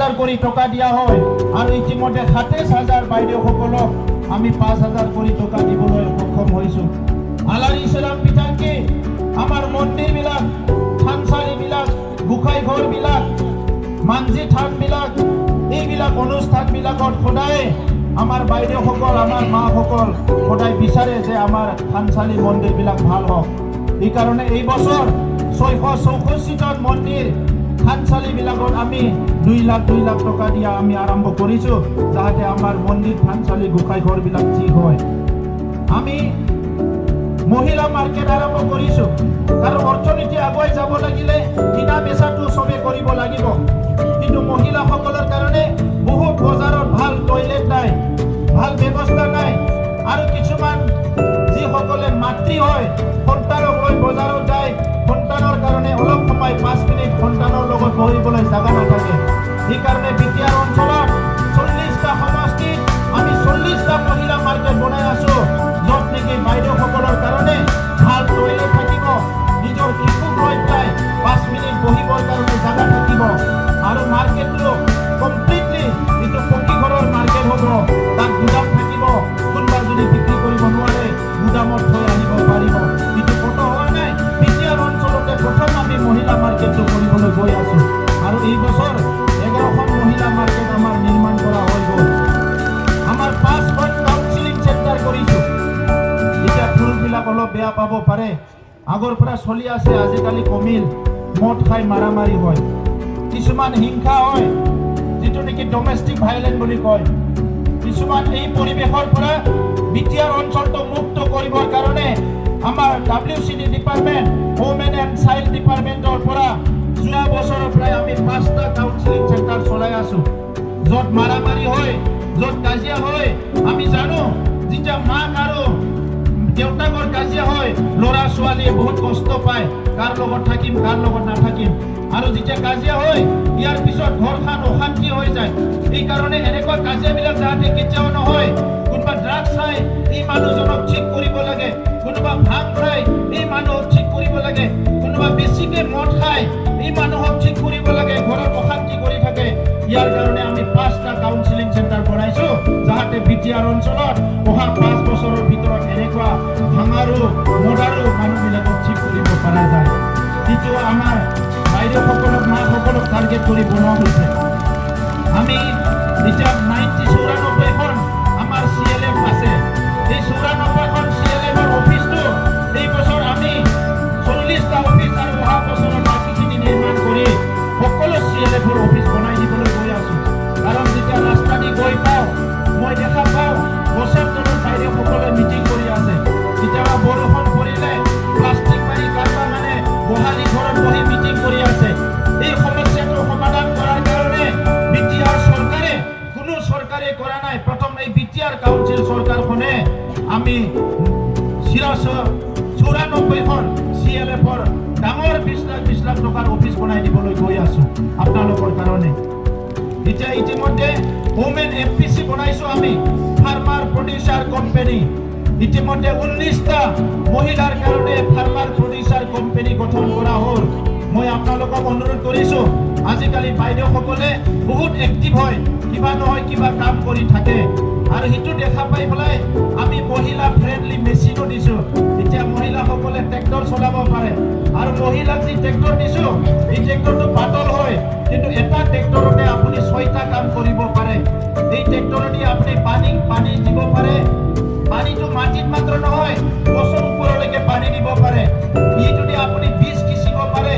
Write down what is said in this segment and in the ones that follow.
5,000 কৰি টকা দিয়া হয় আৰু ইতিমধ্যে 27,000 বাইদেউসকলক আমি 5,000 কৰি টকা দিবলৈ সক্ষম হৈছোঁ। আলাৰ ইছলাম পিঠাকে আমাৰ মন্দিৰবিলাক, থানচালিবিলাক, গোসাঁই ঘৰবিলাক, মাঞ্জি থানবিলাক, এইবিলাক অনুষ্ঠানবিলাকত সদায় আমাৰ বাইদেউসকল, আমাৰ মাসকল সদায় বিচাৰে যে আমাৰ থানচালি মন্দিৰবিলাক ভাল হওক। এইকাৰণে এই বছৰ 664জন মন্দিৰ থানচালিবিলাকত আমি 2 লাখ টকা দিয়া আমি আৰম্ভ কৰিছোঁ, যাতে আমাৰ মন্দিৰ, থানচালি, গোসাঁই ঘৰবিলাক ঠিক হয়। আমি মহিলা মাৰ্কেট আৰম্ভ কৰিছোঁ, কাৰণ অৰ্থনীতি আগুৱাই যাব লাগিলে কিনা বেচাটো চবে কৰিব লাগিব, কিন্তু মহিলাসকলৰ কাৰণে বহুত বজাৰত ভাল টয়লেট নাই, ভাল ব্যৱস্থা নাই, আৰু কিছুমান যিসকলে মাতৃ হয় সন্তানক লৈ বজাৰত যায়, সন্তানৰ কাৰণে অলপ সময় 5 মিনিট সন্তানৰ লগত বহিবলৈ জাগা নাথাকে। সেইকাৰণে বিটিআৰ অঞ্চলত 40টা সমষ্টিত আমি 40টা মহিলা মাৰ্কেট বনাই আছোঁ, য'ত নেকি বাইদেউসকলৰ কাৰণে ভাল টয়লেট থাকিব, নিজৰ শিশুক লৈ পেলাই 5 মিনিট বহিবৰ কাৰণে জাগা থাকিব, আৰু মাৰ্কেটটো কমপ্লিটলি যিটো পকী ঘৰৰ মাৰ্কেট হ'ব, তাত গুদাম থাকিব, কোনোবা যদি বিক্ৰী কৰিব নোৱাৰে গুদামত থৈ আহিব পাৰিব। কিন্তু কত হোৱা নাই, বিটিআৰ অঞ্চলতে প্ৰথম আমি মহিলা মাৰ্কেটটো কৰিবলৈ গৈ আছোঁ, আৰু এই বছৰ 11খন মহিলা মাৰ্কেট আমাৰ নিৰ্মাণ কৰা হৈ গ'ল। আমাৰ 5খন কাউন্সিলিং চেণ্টাৰ কৰিছোঁ। এতিয়া পুৰুষবিলাক অলপ বেয়া পাব পাৰে, আগৰ পৰা চলি আছে, আজিকালি কমিল, মদ খাই মাৰামাৰি হয়, কিছুমান হিংসা হয়, যিটো নেকি ডমেষ্টিক ভাইলেন্স বুলি কয়। কিছুমান এই পৰিৱেশৰ পৰা বিটিআৰ অঞ্চলটো মুক্ত কৰিবৰ কাৰণে আমাৰ WCD department, women and child ডিপাৰ্টমেণ্টৰ পৰা যোৱা বছৰৰ পৰাই আমি 5টা কাউন্সিলিং চেণ্টাৰ চলাই আছোঁ। য'ত মাৰামাৰি হয়, য'ত কাজিয়া হয়, আমি জানো যেতিয়া মাক আৰু দেউতাকৰ কাজিয়া হয়, ল'ৰা ছোৱালীয়ে বহুত কষ্ট পায়, কাৰ লগত থাকিম, কাৰ লগত নাথাকিম, আৰু যেতিয়া কাজিয়া হয় ইয়াৰ পিছত ঘৰখন অশান্তি হৈ যায়। এইকাৰণে এনেকুৱা কাজিয়াবিলাক যাতে কেতিয়াও নহয়, কোনোবা ড্ৰাগছ খাই এই মানুহজনক ঠিক কৰিব লাগে, কোনোবা ভাং খাই এই মানুহক ঠিক কৰিব লাগে, কোনোবা বেছিকে মদ খাই এই মানুহক ঠিক কৰিব লাগে, ঘৰত অশান্তি কৰি থাকে। ইয়াৰ কাৰণে আমি 5টা কাউন্সিলিং চেণ্টাৰ বনাইছোঁ, যাতে বিটিআৰ অঞ্চলত অহা 5 বছৰৰ ভিতৰত এনেকুৱা ভাঙাৰু মদাৰু মানুহবিলাকক ঠিক কৰিব পৰা যায়। যিটো আমাৰ বাইদেউসকলক, মাসকলক টাৰ্গেট কৰি বনোৱা হৈছে। আমি এতিয়া 94খন আমাৰ CLF আছে, এই 94খন CLFৰ অফিচটো এই বছৰ আমি 40টা অফিচ আৰু অহা বছৰত বাকীখিনি নিৰ্মাণ কৰি সকলো CLFৰ অফিচ বনাই দিবলৈ গৈ আছোঁ। কাৰণ যেতিয়া ৰাস্তা দি গৈ পাওঁ, মই দেখা পাওঁ গছৰ তলত বাইদেউসকলে মিটিং কৰি আছে, কেতিয়াবা বৰষুণ পৰিলে প্লাষ্টিক পাৰি কাটা মানে গোহালি ঘৰত বহি মিটিং কৰি আছে। এই সমস্যাটো সমাধান কৰাৰ কাৰণে বিটিআৰ চৰকাৰে, কোনো চৰকাৰে কৰা নাই, প্ৰথম এই বিটিআৰ কাউন্সিল চৰকাৰখনে আমি 94খন CLFৰ ডাঙৰ 20 লাখ টকাৰ অফিচ বনাই দিবলৈ গৈ আছোঁ আপোনালোকৰ কাৰণে। এতিয়া ইতিমধ্যে ওমেন FPC বনাইছোঁ আমি, ফাৰ্মাৰ প্ৰডিউচাৰ কোম্পানী। ইতিমধ্যে 19টা মহিলাৰ কাৰণে ফাৰ্মাৰ প্ৰডিউচাৰ কোম্পানী গঠন কৰা হ'ল। মই আপোনালোকক অনুৰোধ কৰিছোঁ, আজিকালি বাইদেউসকলে বহুত এক্টিভ হয়, কিবা নহয় কিবা কাম কৰি থাকে, আৰু সেইটো দেখা পাই পেলাই আমি মহিলা ফ্ৰেণ্ডলি মেচিনো দিছোঁ। এতিয়া মহিলাসকলে ট্ৰেক্টৰ চলাব পাৰে, আৰু মহিলাক যি ট্ৰেক্টৰ দিছোঁ, এই ট্ৰেক্টৰটো পাতল হয়, কিন্তু এটা ট্ৰেক্টৰতে আপুনি 6টা কাম কৰিব পাৰে। এই ট্ৰেক্টৰেদি আপুনি পানী দিব পাৰে, পানীটো মাটিত মাত্ৰ নহয়, গছৰ ওপৰলৈকে পানী দিব পাৰে, ইটোদি আপুনি বীজ সিঁচিব পাৰে,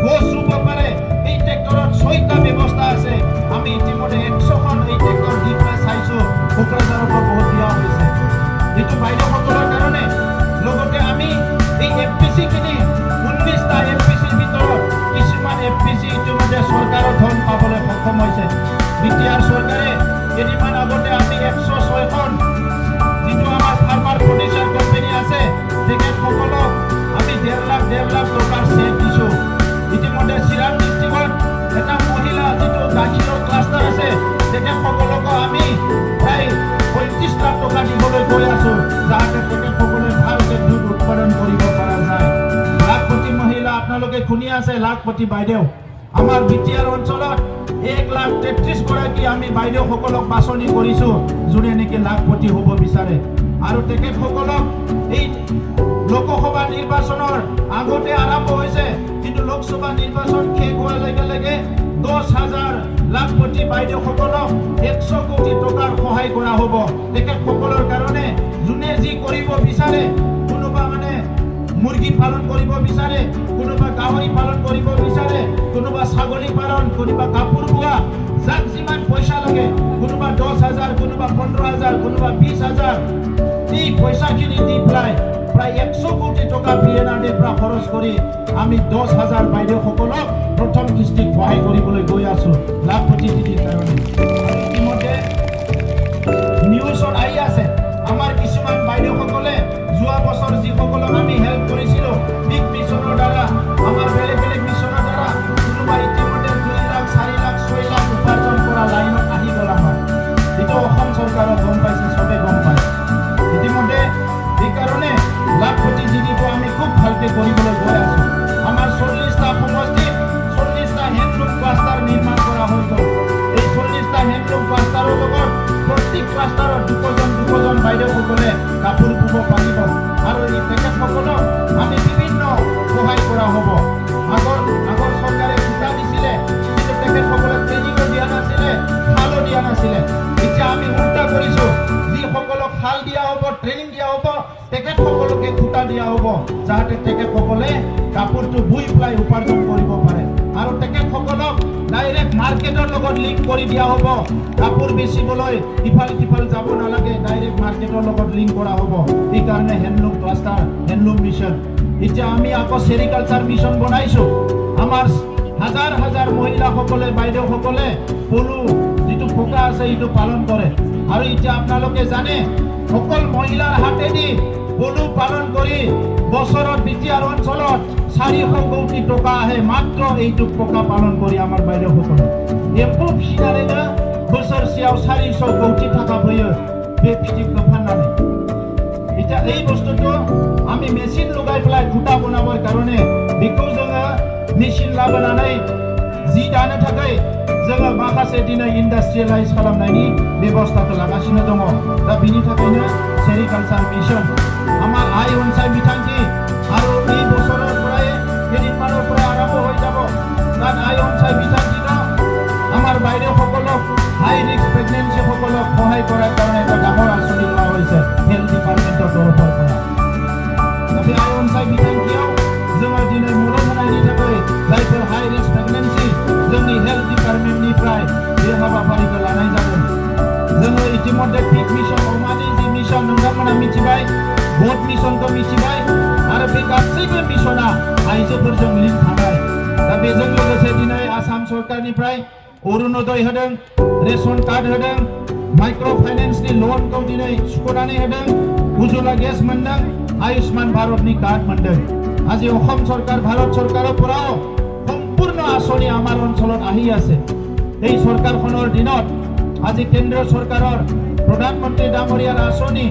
গছ ৰুব পাৰে। এই ট্ৰেক্টৰত 6টা ব্যৱস্থা আছে। আমি ইতিমধ্যে 100খন এই ট্ৰেক্টৰ দি পেলাই চাইছোঁ, কোকৰাঝাৰৰ পৰা বহুত দিয়া হৈছে, এইটো বাইদেউসকলৰ কাৰণে। লগতে আমি এই FPC-খিনি 19টা FPC-ৰ ভিতৰত কিছুমান FPC ইতিমধ্যে চৰকাৰৰ ধন পাবলৈ সক্ষম হৈছে। বিটিআৰ চৰকাৰে কেইদিনমান আগতে আমি 106খন যিটো আমাৰ ফাৰ্মাৰ প্ৰডিউচাৰ কোম্পানী আছে, তেখেতসকলক আমি 1.5 লাখ টকাৰ চেক দিছোঁ। ইতিমধ্যে চিৰাং ডিষ্ট্ৰিক্টত এটা মহিলা যিটো গাখীৰৰ ক্লাষ্টাৰ আছে, তেখেতসকলকো আমি প্ৰায় 35 লাখ টকা দিবলৈ গৈ আছোঁ, যাতে তেখেতসকলে ভালকৈ দুধ উৎপাদন কৰিব পৰা যায়। লাখপতি মহিলা আপোনালোকে শুনি আছে, লাখপতি বাইদেউ, আমাৰ বিটিআৰ অঞ্চলত 1,33,000 গৰাকী আমি বাইদেউসকলক বাছনি কৰিছোঁ, যোনে নেকি লাখপতি হ'ব বিচাৰে। আৰু তেখেতসকলক এই লোকসভা নিৰ্বাচনৰ আগতে আৰম্ভ হৈছে, কিন্তু লোকসভা নিৰ্বাচন শেষ হোৱাৰ লগে লগে 10,000 লাখপতি বাইদেউসকলক 100 কোটি টকাৰ সহায় কৰা হ'ব। তেখেতসকলৰ কাৰণে যোনে যি কৰিব বিচাৰে, কোনোবা মানে মুৰ্গী পালন কৰিব বিচাৰে, কোনোবা গাহৰি পালন কৰিব বিচাৰে, কোনোবা ছাগলী পালন, কোনোবা কাপোৰ বোৱা, যাক যিমান পইচা লাগে, কোনোবা 10,000, কোনোবা 15,000, কোনোবা 20,000, এই পইচাখিনি দি প্ৰায় 100 কোটি টকা PNRDৰ পৰা খৰচ কৰি আমি 10,000 বাইদেউসকলক প্ৰথম কিস্তিত সহায় কৰিবলৈ গৈ আছোঁ লাখপতি দিদিৰ কাৰণে। ইতিমধ্যে নিউজত আহি আছে, আমাৰ কিছুমান বাইদেউসকলে যোৱা বছৰ যিসকলক আমি হেল্প কৰিছিলোঁ বিগ মিছনৰ দ্বাৰা, আমাৰ বেলেগ বেলেগ মিছনৰ দ্বাৰা, কোনোবা ইতিমধ্যে 2 লাখ, 4 লাখ, 6 লাখ উপাৰ্জন কৰা লাইনত আহি গ'ল আমাৰ। এইটো অসম চৰকাৰক গম পাইছে, চবে গম পায়। ইতিমধ্যে সেইকাৰণে লাখপতি দিদিটো আমি খুব ভালকৈ কৰিবলৈ গৈ আছোঁ। আমাৰ 40টা সমষ্টিত 40টা হেণ্ডলুম ক্লাষ্টাৰ নিৰ্মাণ কৰা হৈ গ'ল। এই 40টা হেণ্ডলুম ক্লাষ্টাৰৰ লগত প্ৰত্যেক ক্লাষ্টাৰত 2জন বাইদেউসকলে কাপোৰ বব পাৰিব। আৰু এই তেখেতসকলক আমি বিভিন্ন সহায় কৰা হ'ব। আগৰ চৰকাৰে সূতা দিছিলে, কিন্তু তেখেতসকলে ট্ৰেইনিঙো দিয়া নাছিলে, শালো দিয়া নাছিলে। এতিয়া আমি উল্টা কৰিছোঁ, যিসকলক শাল দিয়া হ'ব, ট্ৰেইনিং দিয়া হ'ব, তেখেতসকলকে সূতা দিয়া হ'ব, যাতে তেখেতসকলে কাপোৰটো বুই পেলাই উপাৰ্জন কৰিব পাৰে। আৰু তেখেতসকলক ডাইৰেক্ট মাৰ্কেটৰ লগত লিংক কৰি দিয়া হ'ব। কাপোৰ বেচিবলৈ ইফাল সিফাল যাব নালাগে, ডাইৰেক্ট মাৰ্কেটৰ লগত লিংক কৰা হ'ব। সেইকাৰণে হেণ্ডলুম ক্লাষ্টাৰ, হেণ্ডলুম মিছন। এতিয়া আমি আকৌ চেৰিকালচাৰ মিছন বনাইছোঁ। আমাৰ হাজাৰ হাজাৰ মহিলাসকলে, বাইদেউসকলে পলু যিটো পোকা আছে এইটো পালন কৰে। আৰু এতিয়া আপোনালোকে জানে, অকল মহিলাৰ হাতেদি পলু পালন কৰি বছৰত বিটিআৰ অঞ্চলত 400 কোটি টকা আহে, মাত্ৰ এইটো পোকা পালন কৰি আমাৰ বাইদেউসকলে। एम्फौ फिसिनानैनो बोसोरसेयाव 400 कोटी टाका फैयो बे फिथिबखौ फाननानै। এতিয়া এই বস্তুটো আমি মেচিন লগাই পেলাই খুঁটা বনাবৰ কাৰণে बेखौ जोङो मेचिन लाबोनानै जि दानो थाखाय जोङो माखासे दिनै इन्डास्ट्रियेलाइज खालामनायनि बेबस्थाखौ लागासिनो दङ। दा बिनि थाखायनो सेरिकालचार मिशन আমাৰ আয় অঞ্চল বিথাংকি আৰু এই বছৰৰ পৰাই কেইদিনমানৰ পৰা আৰম্ভ হৈ যাব। তাত আয় অঞ্চল বিথাংকিত আমাৰ বাইদেউসকলক হাই ৰিস্ক প্ৰেগনেঞ্চিসকলক সহায় কৰাৰ কাৰণে এটা ডাঙৰ আঁচনি লোৱা হৈছে হেল্থ ডিপাৰ্টমেণ্টৰ তৰফৰ পৰা। बे आय अनसाय बिथांखियाव जोङो दिनै मदद होनायनि थाखाय जायफोर हाई रिस्क प्रेगनेन्सि जोंनि हेल्थ डिपार्टमेन्टनिफ्राय बे हाबाफारिखौ लानाय जादों। जोङो इतिमধ্যে पिक मिशन अमानि जि मिशन नोंथांमोना मिथिबाय, भट मिशनखौ मिथिबाय, आरो बे गासैबो मिशना आइजोफोरजों लिंक थानाय। दा बेजों लोगोसे दिनै आसाम सरकारनिफ्राय अरुणोदय होदों, रेशन कार्ड होदों, माइक्र' फाइनेन्सनि लनखौ दिनै सुख'नानै होदों, उज्ज्वला गेस मोनदों, आयुष्मान भारतनि कार्ड मोनदों। আজি অসম চৰকাৰ, ভাৰত চৰকাৰৰ পৰাও সম্পূৰ্ণ আঁচনি আমাৰ অঞ্চলত আহি আছে। এই চৰকাৰখনৰ দিনত আজি কেন্দ্ৰীয় চৰকাৰৰ প্ৰধানমন্ত্ৰী ডাঙৰীয়াৰ আঁচনি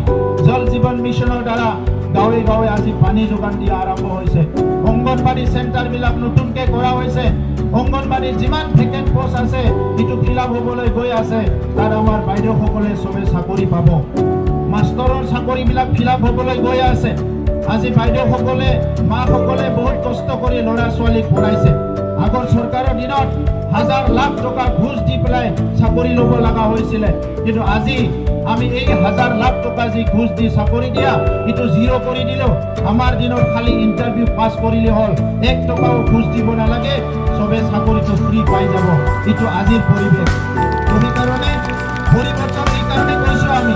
জল জীৱন মিছনৰ দ্বাৰা গাঁৱে গাঁৱে আজি পানী যোগান দিয়া আৰম্ভ হৈছে। অংগনবাড়ী চেণ্টাৰবিলাক নতুনকৈ কৰা হৈছে। অংগনবাড়ীৰ যিমান ভেকেণ্ট পোষ্ট আছে সেইটো ফিল আপ হ'বলৈ গৈ আছে। তাত আমাৰ বাইদেউসকলে চবে চাকৰি পাব। মাষ্টৰৰ চাকৰিবিলাক ফিল আপ হ'বলৈ গৈ আছে। আজি বাইদেউসকলে, মাসকলে বহুত কষ্ট কৰি ল'ৰা ছোৱালীক পঢ়াইছে। আগৰ চৰকাৰৰ দিনত হাজাৰ লাখ টকা ঘুষ দি পেলাই চাকৰি ল'ব লগা হৈছিলে, কিন্তু আজি আমি এই হাজাৰ লাখ টকা যি ঘুষ দি চাকৰি দিয়া এইটো জিৰ' কৰি দিলোঁ। আমাৰ দিনত খালি ইণ্টাৰভিউ পাছ কৰিলে হ'ল, 1 টকাও ঘুষ দিব নালাগে, চবে চাকৰিটো ফ্ৰী পাই যাব। এইটো আজিৰ পৰিৱেশ। সেইকাৰণে পৰিৱৰ্তন এইকাৰণে কৈছোঁ আমি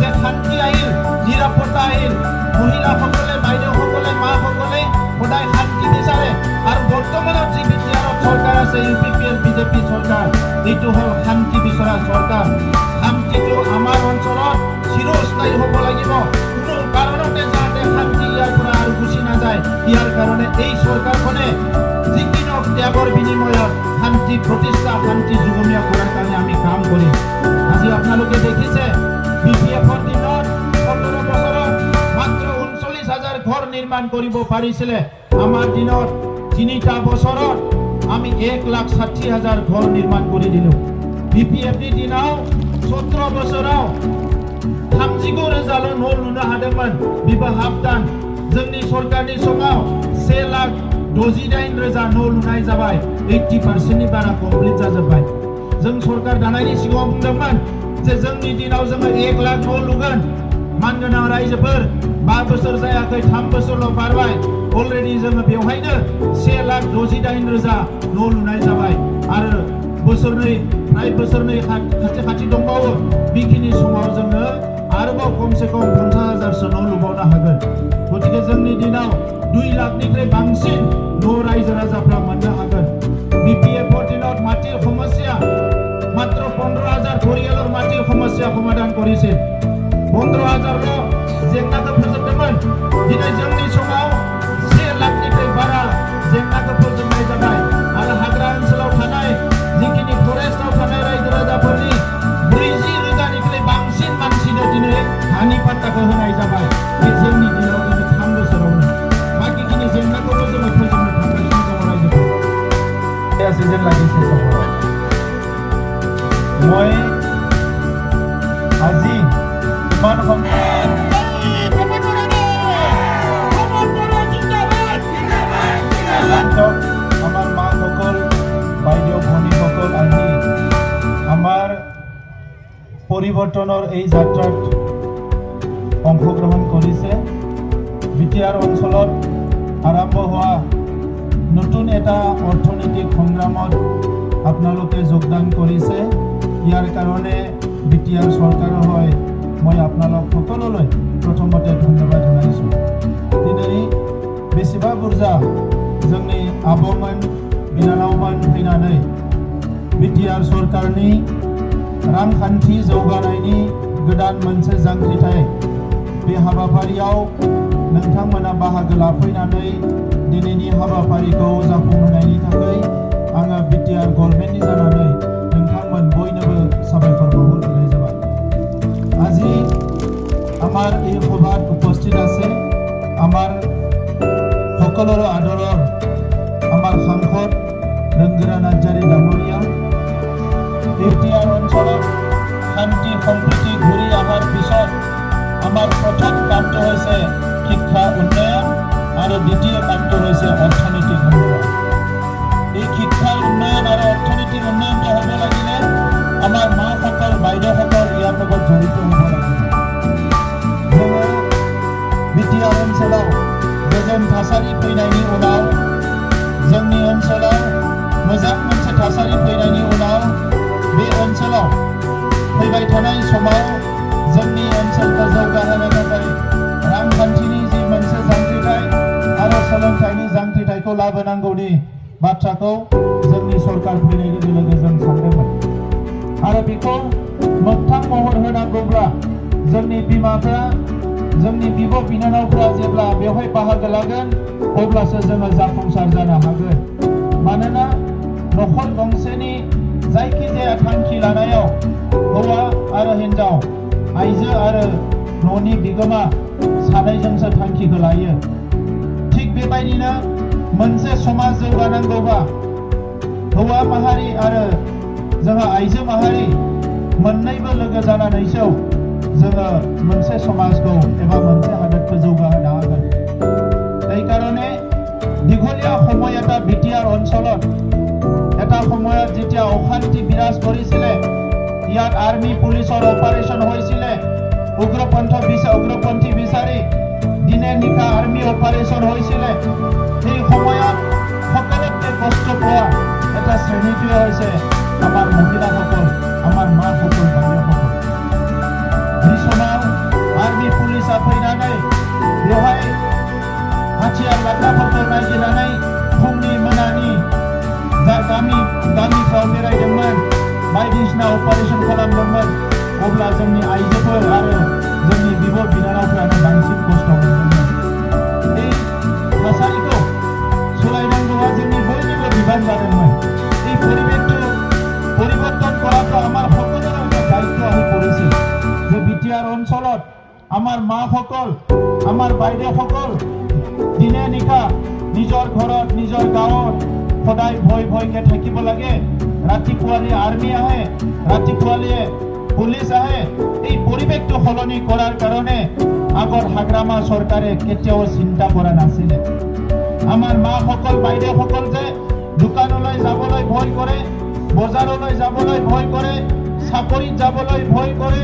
যে শান্তি আহিল, নিৰাপত্তা আহিল। মহিলাসকলে, বাইদেউসকলে, মাসকলে সদায় শান্তি বিচাৰে। আৰু বৰ্তমানত যি বিটিআৰত চৰকাৰ আছে, UPPL BJP চৰকাৰ, এইটো হ'ল শান্তি বিচৰা চৰকাৰ। শান্তিটো আমাৰ অঞ্চলত চিৰস্থায়ী হ'ব লাগিব। কোনো কাৰণতে যাতে শান্তি ইয়াৰ পৰা আৰু গুচি নাযায়, ইয়াৰ কাৰণে এই চৰকাৰখনে যিকোনো ত্যাগৰ বিনিময়ত শান্তি প্ৰতিষ্ঠা, শান্তি যুগমীয়া কৰাৰ কাৰণে আমি কাম কৰিম। আজি আপোনালোকে দেখিছে BPFৰ দিনত 17 বছৰত মাত্ৰ 39,000 ঘৰ নিৰ্মাণ কৰিব পাৰিছিলে। আমাৰ দিনত 3টা বছৰত আমি 1,60,000 ঘর নির্মাণ করে দিলো BPFनि दिनाव 17 बोसोराव 39,000 न' लुनो हादोंमोन बिबो हाफ दान जोंनि सरकारनि समाव 1,68,000 न' लुनाय जाबाय 80% नि बारा कमप्लिट जाजोबबाय जों सरकार दानायनि सिगाङाव बुंदोंमोन जे जोंनि दिनाव जोङो 1 लाख न' लुगोन मानगोनां रायजोफोर 5 बोसोर जायाखै 3 बोसोरल' बारबाय अलरेडि जोङो बेवहायनो 1,68,000 न' लुनाय जाबाय आरो बोसोरनै प्राय बोसोरनै खाथि दंबावो बेखिनि समाव जोङो आरोबाव खमसे खम 50,000सो न' लुबावनो हागोन गतिके जोंनि दिनाव 2 लाखनिख्रुइ बांसिन न' रायजो राजाफ्रा मोननो हागोन BPFৰ দিনত মাটিৰ সমস্যা মাত্ৰ 15,000 পৰিয়ালৰ মাটিৰ সমস্যা সমাধান কৰিছিল 15,000ল' जेंनाखौ फोजोबदोंमोन दिनै जोंनि समाव 1 लाखनिख्रुइ बारा जेंनाखौ फोजोबनाय जाबाय आरो हाग्रा ओनसोलाव थानाय जिखिनि फरेस्टआव थानाय रायजो राजाफोरनि 40,000निख्रुइ बांसिन मानसिनो दिनै हानि पाट्टाखौ होनाय जाबाय बे जोंनि दिनाव दिनै 3 बोसोरावनो बाखिखिनि जेंनाखौबो जोङो फोजोबनो थांगासिनो दङ रायजोफोर सिजन লাগিছে চহৰত মই আজি ইমান আমার মা সকল বাইদেউ ভনী সকল আহি আমার পরিবর্তনের এই যাত্রাত অংশগ্রহণ করেছে বিটিআর অঞ্চলত আরম্ভ হওয়া নতুন এটা অর্থনৈতিক সংগ্রামত আপোনালোকে যোগদান কৰিছে ইয়াৰ কাৰণে বিটিআৰ সৰকাৰৰ হয় মই আপোনালোক সকলোলৈ প্ৰথমতে ধন্যবাদ জনাইছো दिनै बेसेबा बुरजा जोंनि आबौमोन बिनानावमोन फैनानै बिटिआर सरकारनि रांखान्थि जौगानायनि गोदान मोनसे जांख्रिथाय बे हाबाफारियाव नोंथांमोना बाहागो लाफैनानै दिनैनि हाबाफारिखौ जाफुंहोनायनि थाखाय आङो बिटिआर गभर्नमेन्टनि जानानै नोंथांमोन बयनोबो साबायखर बावहरनाय जाबाय আজি আমাৰ এই সভাত উপস্থিত আছে আমাৰ সকলোৰে আদৰৰ আমাৰ সাংসদ ৰঞ্জিৰা নাৰ্জাৰী ডাঙৰীয়া বিটিআৰ অঞ্চলত শান্তি সম্প্ৰীতি ঘূৰি অহাৰ পিছত আমাৰ প্ৰথম কামটো হৈছে শিক্ষা উন্নয়ন আৰু দ্বিতীয় কামটো হৈছে অৰ্থনৈতিক উন্নয়ন এই শিক্ষাৰ উন্নয়ন আৰু অৰ্থনৈতিক উন্নয়নটো হ'ব লাগিলে আমাৰ মাসকল বাইদেউসকল ইয়াৰ লগত জড়িত হ'ব লাগিব जोङो बिटिआर ओनसोलाव गोजोन थासारि फैनायनि उनाव जोंनि ओनसोलाव मोजां मोनसे थासारि फैनायनि उनाव बे ओनसोलाव फैबाय थानाय समाव जोंनि ओनसोलखौ जौगाहोनो थाखाय रांखान्थिनि जि मोनसे जांख्रिथाय आरो सोलोंथाइनि जांख्रिथायखौ लाबोनांगौनि बाथ्राखौ जोंनि सरकार फैनाय लोगो लोगो जों सानदोंमोन आरो बेखौ मोगथां महर होनांगौब्ला जोंनि बिमाफ्रा जोंनि बिब' बिनानावफ्रा जेब्ला बेवहाय बाहागो लागोन अब्लासो जोङो जाफुंसार जानो हागोन मानोना न'खर गंसेनि जायखिजाया थांखि लानायाव हौवा आरो हिन्जाव आइजो आरो न'नि बिगोमा सानैजोंसो थांखिखौ लायो थिग बेबायदिनो मोनसे समाज जौगानांगौबा हौवा माहारि आरो जोंहा आइजो माहारि मोननैबो लोगो जानानैसो जोङो मोनसे समाजखौ एबा मोनसे हादरखौ जौगाहोनो हागोन এই কাৰণে দীঘলীয়া সময় এটা বিটিআৰ অঞ্চলত এটা সময়ত যেতিয়া অশান্তি বিৰাজ কৰিছিলে ইয়াত আৰ্মি পুলিচৰ অপাৰেশ্যন হৈছিলে উগ্ৰপন্থী বিচাৰি দিনে নিশা আৰ্মি অপাৰেশ্যন হৈছিলে এই সময়ত সকলোতকৈ কষ্ট পোৱা এটা শ্ৰেণীটোৱে হৈছে আমাৰ মহিলাসকল আমাৰ মাসকল বাইদেউসকল এই समाव आर्मी पुलिसा फैनानै बेवहाय हाथियार लाग्राफोरखौ नागिरनानै फुंनि मोनानि गामिफ्राव बेरायदोंमोन बायदिसिना अपारेशन खालामदोंमोन अब्ला जोंनि आइजोफोर आरो जोंनि बिब' बिनानावफ्रानो बांसिन खस्थ' मोनदोंमोन बे थासारिखौ सोलायनांगौआ जोंनि बयनिबो बिबान जादोंमोन এই পৰিৱেশটো পৰিৱৰ্তন কৰাটো আমাৰ সকলোৰে দায়িত্ব আহি পৰিছিল যে বিটিআৰ অঞ্চলত আমাৰ মাসকল আমাৰ বাইদেউসকল দিনে নিশা নিজৰ ঘৰত নিজৰ গাঁৱত সদায় ভয় ভয়কে থাকিব লাগে ৰাতিপুৱালে আৰ্মি আহে ৰাতিপুৱালে পুলিচ আহে এই পৰিৱেশটো সলনি কৰাৰ কাৰণে আগৰ হাগ্ৰামা চৰকাৰে কেতিয়াও চিন্তা কৰা নাছিলে আমাৰ মাসকল বাইদেউসকল যে দোকানলৈ যাবলৈ ভয় কৰে বজাৰলৈ যাবলৈ ভয় কৰে চাকৰিত যাবলৈ ভয় কৰে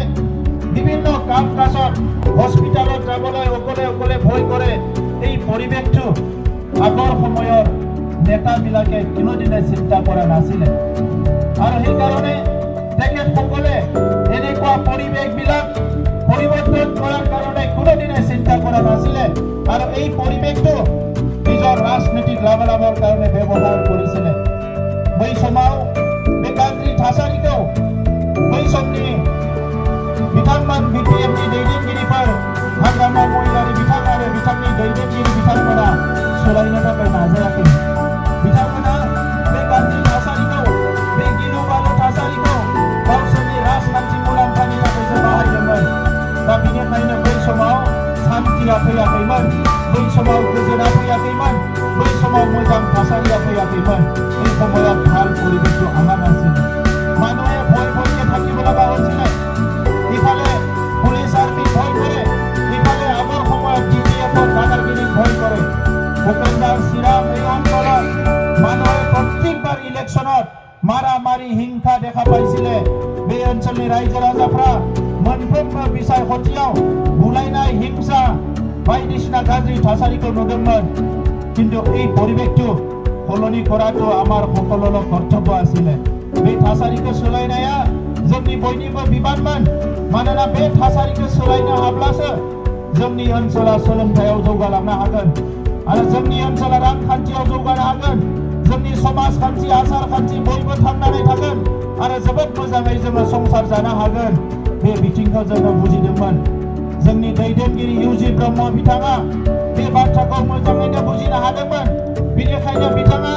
বিভিন্ন কাম কাজত হস্পিটালত যাবলৈ অকলে অকলে ভয় কৰে এই পৰিৱেশটো আগৰ সময়ৰ নেতাবিলাকে কোনোদিনে চিন্তা কৰা নাছিলে আৰু সেইকাৰণে তেখেতসকলে এনেকুৱা পৰিৱেশবিলাক পৰিৱৰ্তন কৰাৰ কাৰণে কোনোদিনে চিন্তা কৰা নাছিলে আৰু এই পৰিৱেশটো নিজৰ ৰাজনৈতিক লাভালাভৰ কাৰণে ব্যৱহাৰ কৰিছিলে बै समाव बे गाज्रि थासारिखौ बै समनि बिथांमोन बिपिएफनि दैदेनगिरिफोर हाग्रामा महिलारि बिथां आरो बिथांनि दैदेनगिरि बिथांमोना सोलायनो थाखाय नाजायाखै बिथांमोना बे गाज्रि थासारिखौ बे गिलु बालु थासारिखौ गावसोरनि राजखान्थि मुलाम्फानि थाखायसो बाहायदोंमोन दा बेनिखायनो बै समाव शान्तिया फैयाखैमोन बै समाव गोजोना फैयाखैमोन बै समाव मोजां थासारिया फैयाखैमोन এই সময়ত ভাল পৰিৱেশটো অহা নাছিল মানুহে ভয় ভয়কে থাকিব লগা হৈছিলে ইফালে পুলিচ আৰ্মি ভয় কৰে ইফালে আগৰ সময়ত বিপিএফৰ দাদাগিৰিক ভয় কৰে ভূপেন্দ্ৰ শ্ৰীৰাম এই অঞ্চলত মানুহে প্ৰত্যেকবাৰ ইলেকশ্যনত মাৰামাৰি হিংসা দেখা পাইছিলে बे ओनसोलनि रायजो राजाफ्रा मोनफ्रोमबो बिसायख'थियाव बुलायनाय हिंसा बायदिसिना गाज्रि थासारिखौ नुदोंमोन কিন্তু এই পৰিৱেশটো সলনি কৰাটো আমাৰ সকলোৰে কৰ্তব্য আছিলে बे थासारिखौ सोलायनाया जोंनि बयनिबो बिबानमोन मानोना बे थासारिखौ सोलायनो हाब्लासो जोंनि ओनसोला सोलोंथायाव जौगालांनो हागोन आरो जोंनि ओनसोला रांखान्थियाव जौगानो हागोन जोंनि समाजखान्थि आसारखान्थि बयबो थांनानै थागोन आरो जोबोद मोजाङै जोङो संसार जानो हागोन बे बिथिंखौ जोङो बुजिदोंमोन जोंनि दैदेनगिरि इउजि ब्रह्म बिथाङा बे बाथ्राखौ मोजाङैनो बुजिनो हादोंमोन बेनिखायनो बिथाङा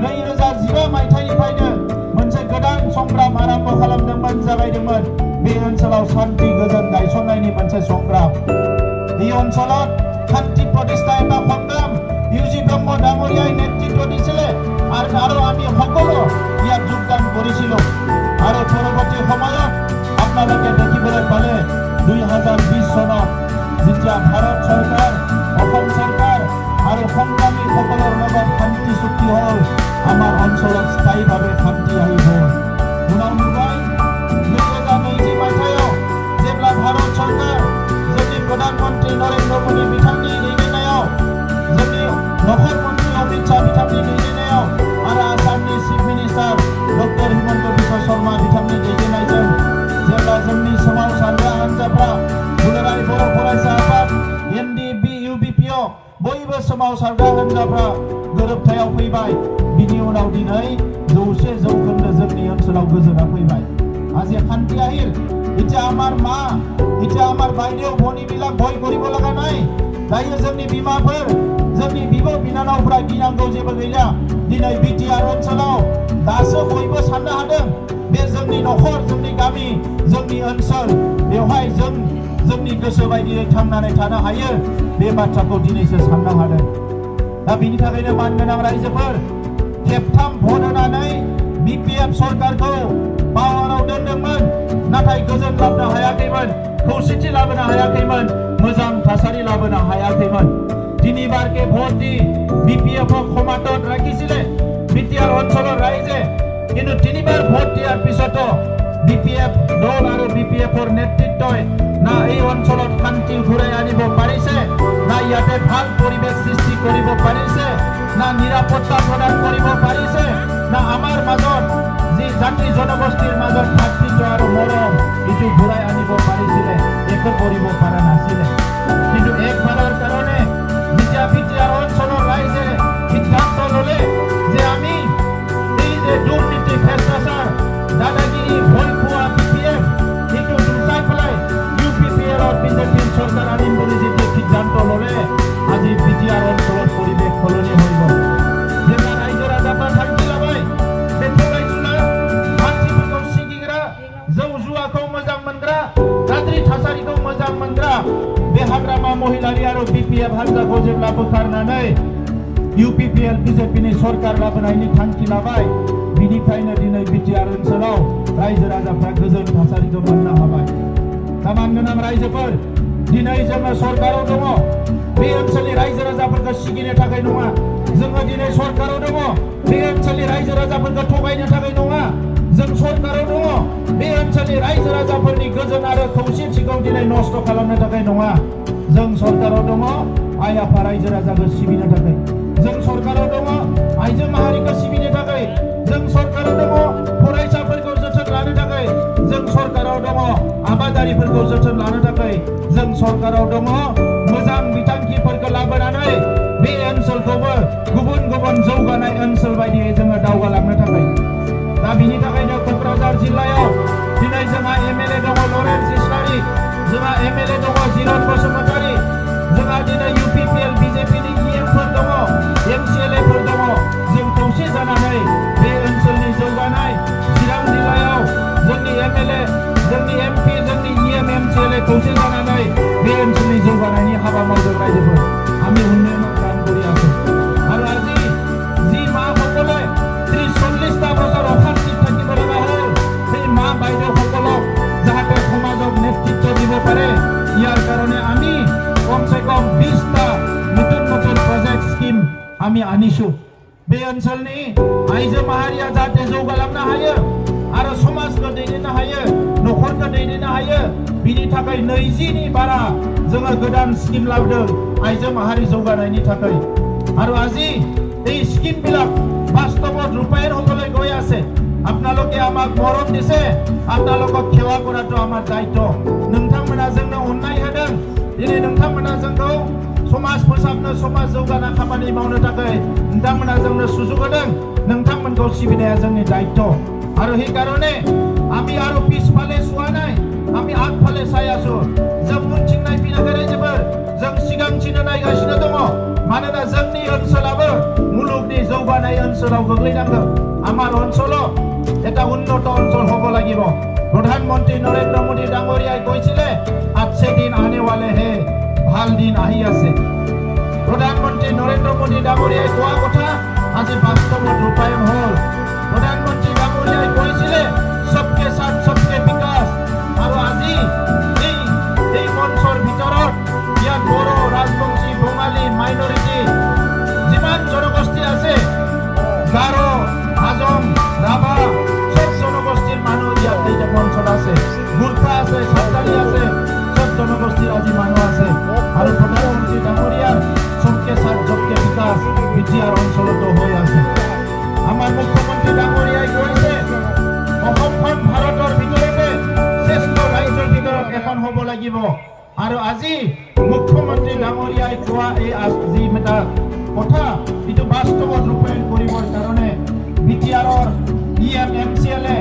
2015 मायथाइनिफ्रायनो मोनसे गोदान संग्राम आरम्भ खालामदोंमोन जागायदोंमोन बे ओनसोलाव शान्ति गोजोन गायसननायनि मोनसे संग्राम এই অঞ্চলত শান্তি প্ৰতিষ্ঠা এটা সংগ্ৰাম ইউজি ব্ৰহ্ম ডাঙৰীয়াই নেতৃত্ব দিছিলে আৰু আমি সকলো ইয়াত যোগদান কৰিছিলোঁ আৰু পৰৱৰ্তী সময়ত আপোনালোকে দেখিবলৈ পালে 2020 চনত যেতিয়া ভাৰত চৰকাৰ অসম চৰকাৰ আৰু সংগ্ৰামীসকলৰ লগত শান্তি চুক্তি হ'ল আমাৰ অঞ্চলত স্থায়ীভাৱে শান্তি আহি গ'ল পুনৰ মুম্বাই 2020 মায়थाइयाव जेब्ला भारत सरकार जोंनि प्रधानमन्त्री नरेन्द्र मोदी बिथांनि दैदेननायाव जोंनि नखर मन्त्री अमित शाह बिथांनि दैदेननायाव आरो आसामनि chief minister doctor Himanta Biswa Sharma बिथांनि दैदेननायजों जेब्ला जोंनि सोमावसारग्रा हान्जाफ्रा दुलाराय बर' फरायसा आफाद एनडिएफबि इउबिपिअ बयबो सोमावसारग्रा हान्जाफ्रा गोरोबथायाव फैबाय बिनि उनाव दिनै 100% जोंनि ओनसोलाव गोजोना फैबाय আজি শান্তি আহিল এতিয়া আমাৰ মা এতিয়া আমাৰ বাইদেউ ভনীবিলাক ভয় কৰিব লগা নাই दायो जोंनि बिमाफोर जोंनि बिब' बिनानावफ्रा गिनांगौ जेबो गैला दिनै बिटिआर ओनसोलाव दासो बयबो साननो हादों बे जोंनि नखर जोंनि गामि जोंनि ओनसोल बेवहाय जोंनि गोसो बायदियै थांनानै थानो हायो बे बाथ्राखौ दिनैसो साननो हादों दा बिनि थाखायनो मानगोनां रायजोफोर खेबथाम भट होनानै बिपिएफ सरकारखौ पावाराव दोनदोंमोन नाथाय गोजोन लाबोनो हायाखैमोन खौसेथि लाबोनो हायाखैमोन मोजां थासारि लाबोनो हायाखैमोन তিনিবাৰকে ভোট দি বিপিএফক ক্ষমতাত ৰাখিছিলে বিটিআৰ অঞ্চলৰ ৰাইজে কিন্তু তিনিবাৰ ভোট দিয়াৰ পিছতো বিপিএফ দল আৰু বিপিএফৰ নেতৃত্বই না এই অঞ্চলত শান্তি ঘূৰাই আনিব পাৰিছে না ইয়াতে ভাল পৰিৱেশ সৃষ্টি কৰিব পাৰিছে না নিৰাপত্তা প্ৰদান কৰিব পাৰিছে না আমাৰ মাজত যি জাতি জনগোষ্ঠীৰ মাজত ভাতৃত্ব আৰু মৰম এইটো ঘূৰাই আনিব পাৰিছিলে একো কৰিব পৰা নাছিলে কিন্তু একবাৰৰ কাৰণে যেতিয়া বিটিআৰ অঞ্চলৰ ৰাইজে সিদ্ধান্ত ল'লে যে আমি এই যে দুৰ্নীতি ভ্ৰষ্টাচাৰ দাদাগিৰি ভয় খোৱা বিপিএফ এইটো গুচাই পেলাই ইউপিপিএলৰ বিজেপিৰ চৰকাৰ আনিম বুলি যেতিয়া সিদ্ধান্ত ল'লে আজি বিটিআৰ অঞ্চলত পৰিৱেশ সলনি হৈ গ'ল जेब्ला रायजो राजाफ्रा थांखि लाबाय बे थगायसुला मानसिफोरखौ सिगिग्रा जौ जुवाखौ मोजां मोनग्रा गाज्रि थासारिखौ मोजां मोनग्रा बे हाग्रामा महिलारि आरो बिपिएफ हान्जाखौ जेब्ला बोखारनानै UPPL BJPनि सरकार लाबोनायनि थांखि लाबाय बिनिखायनो दिनै बिटिआर ओनसोलाव रायजो राजाफ्रा गोजोन थासारिखौ मोननो हाबाय। दा मानगोनां रायजोफोर दिनै जोङो सरकाराव दङ बे ओनसोलनि रायजो राजाफोरखौ सिगिनो थाखाय नङा। जोङो दिनै सरकाराव दङ बे ओनसोलनि रायजो राजाफोरखौ थगायनो थाखाय नङा। जों सरकाराव दङ बे ओनसोलनि रायजो राजाफोरनि गोजोन आरो खौसेथिखौ दिनै नस्थ' खालामनो थाखाय नङा। जों सरकाराव दङ आइ आफा रायजो राजाखौ सिबिनो थाखाय। जों सरकाराव दङ आइजो माहारिखौ सिबिनो थाखाय। जों सरकाराव दङ फरायसाफोरखौ जोथोन लानो थाखाय। जों सरकाराव दङ आबादारिफोरखौ जोथोन लानो थाखाय। जों सरकाराव दङ मोजां बिथांखिफोरखौ लाबोनानै बे ओनसोलखौबो गुबुन गुबुन जौगानाय ओनसोल बायदियै जोङो दावगालांनो थाखाय। दा बिनि थाखायनो क'क्राझार जिल्लायाव दिनै जोंहा एमएलए दङ लरेन्स इस्लारि, जोंहा एमएलए दङ जिरन बसुमतारी, जोंहा दिनै UPPL BJPनि EMफोर दङ, MCLAफोर दङ। जों खौसे जानानै बे ओनसोलनि जौगानाय चिरां जिल्लायाव जोंनि एमएलए, जोंनि MP, जोंनि EM MCLA खौसे जानानै बे ओनसोलनि जौगानायनि हाबा मावदों रायजोफोर। আমি উন্নয়নৰ কাম কৰি আছো আৰু আজি যি মাসকলে 30-40টা বছৰ অশান্তিত থাকিব লগা হ'ল সেই মা বাইদেউসকলক যাতে সমাজক নেতৃত্ব দিব পাৰে ইয়াৰ কাৰণে আমি কমসে কম 20টা নতুন নতুন প্ৰজেক্ট স্কিম আমি আনিছো। बे ओनसोलनि आइजो माहारिया जाहाथे जौगालांनो हायो आरो समाजखौ दैदेननो हायो, न'खरखौ दैदेननो हायो, बिनि थाखाय 20नि बारा जोङो गोदान स्किम लाबोदों आइजो माहारि जौगानायनि थाखाय। আৰু আজি এই স্কিমবিলাক বাস্তৱত ৰূপায়ণ হ'বলৈ গৈ আছে। আপোনালোকে আমাক মৰম দিছে, আপোনালোকক সেৱা কৰাটো আমাৰ দায়িত্ব। नोंथांमोना जोंनो अननाय होदों, दिनै नोंथांमोना जोंखौ समाज फोसाबनो, समाज जौगाना खामानि मावनो थाखाय नोंथांमोना जोंनो सुजुग होदों। नोंथांमोनखौ सिबिनाया जोंनि दायित्व। आरो সেই কাৰণে আমি আৰু পিছফালে চোৱা নাই, আমি আগফালে চাই আছো। जों उनथिं नायफिनाखै रायजोफोर, जों सिगांथिंनो नायगासिनो दङ। मानोना जोंनि ओनसोलाबो मुलुगनि जौगानाय ओनसोलाव गोग्लैनांगौ। আমাৰ অঞ্চলো এটা উন্নত অঞ্চল হ'ব লাগিব। প্ৰধানমন্ত্ৰী নৰেন্দ্ৰ মোদী ডাঙৰীয়াই কৈছিলে अच्छे दिन आने वाले हैं, ভাল দিন আহি আছে। প্ৰধানমন্ত্ৰী নৰেন্দ্ৰ মোদী ডাঙৰীয়াই কোৱা কথা আজি বাস্তৱত ৰূপায়ণ হ'ল। প্ৰধানমন্ত্ৰী ডাঙৰীয়াই কৈছিলে सबके साथ सबके विकास। আৰু আজি এই মঞ্চৰ ভিতৰত ইয়াত বড়ো, ৰাজবংশী, বঙালী, মাইনৰিটি যিমান জনগোষ্ঠী আছে, গাৰো, হাজং, ৰাভা, সব জনগোষ্ঠীৰ মানুহ ইয়াত এই মঞ্চত আছে। গুৰ্খা আছে, সাঁওতালি আছে, সব জনগোষ্ঠীৰ আজি মানুহ আছে। আৰু প্ৰধানমন্ত্ৰী ডাঙৰীয়াৰ सबके साथ सबके विकास বিটিআৰ অঞ্চলতো হৈ আছে। আমাৰ মুখ্যমন্ত্ৰী ডাঙৰীয়াই কৈছে অসমখন ভাৰতৰ ভিতৰতে শ্ৰেষ্ঠ ৰাজ্যৰ ভিতৰত এখন হ'ব লাগিব। আৰু আজি মুখ্যমন্ত্ৰী ডাঙৰীয়াই কোৱা এই যি এটা কথা এইটো বাস্তৱত ৰূপায়ণ কৰিবৰ কাৰণে বিটিআৰৰ EM MCLA,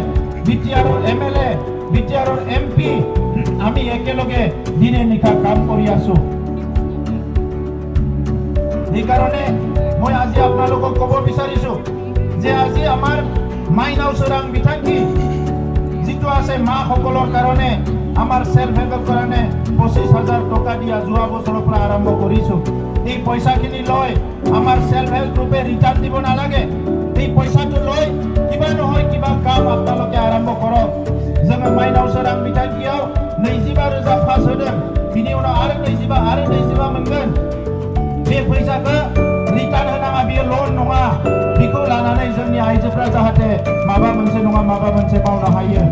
বিটিআৰৰ MLA, বিটিআৰৰ MP আমি একেলগে দিনে নিশা কাম কৰি আছো। সেইকাৰণে মই আজি আপোনালোকক ক'ব বিচাৰিছো যে আজি আমাৰ মাইনাও চোৰাং বিথাংকি যিটো আছে মাসকলৰ কাৰণে আমাৰ সেলফ হেল্পৰ কাৰণে 25,000 টকা দিয়া যোৱা বছৰৰ পৰা আৰম্ভ কৰিছো। এই পইচাখিনি লৈ আমাৰ সেলফ হেল্প গ্ৰুপে ৰিটাৰ্ণ দিব নালাগে। এই পইচাটো লৈ কিবা নহয় কিবা কাম আপোনালোকে আৰম্ভ কৰক। जोङो माइनाव सोरां बिथांखियाव 22,000 पास होदों, बिनि उनाव आरो 22 मोनगोन। बे फैसाखौ रिटार्न होनाङा, बेयो लन नङा। बेखौ लानानै जोंनि आइजोफ्रा जाहाथे माबा मोनसे नङा माबा मोनसे मावनो हायो।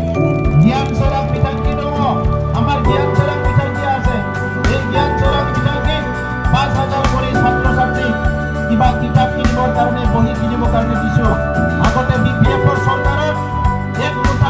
জ্ঞান सोरां बिथांखि दङ, আমার জ্ঞান सोरां बिथांखि আছে। এই জ্ঞান सोरां बिथांखि 5,000 কৰি ছাত্ৰ ছাত্ৰী কিবা কিতাপ কিনিবৰ কাৰণে, বহি কিনিবৰ কাৰণে দিছো। আগতে BPF চৰকাৰত 1 মুঠা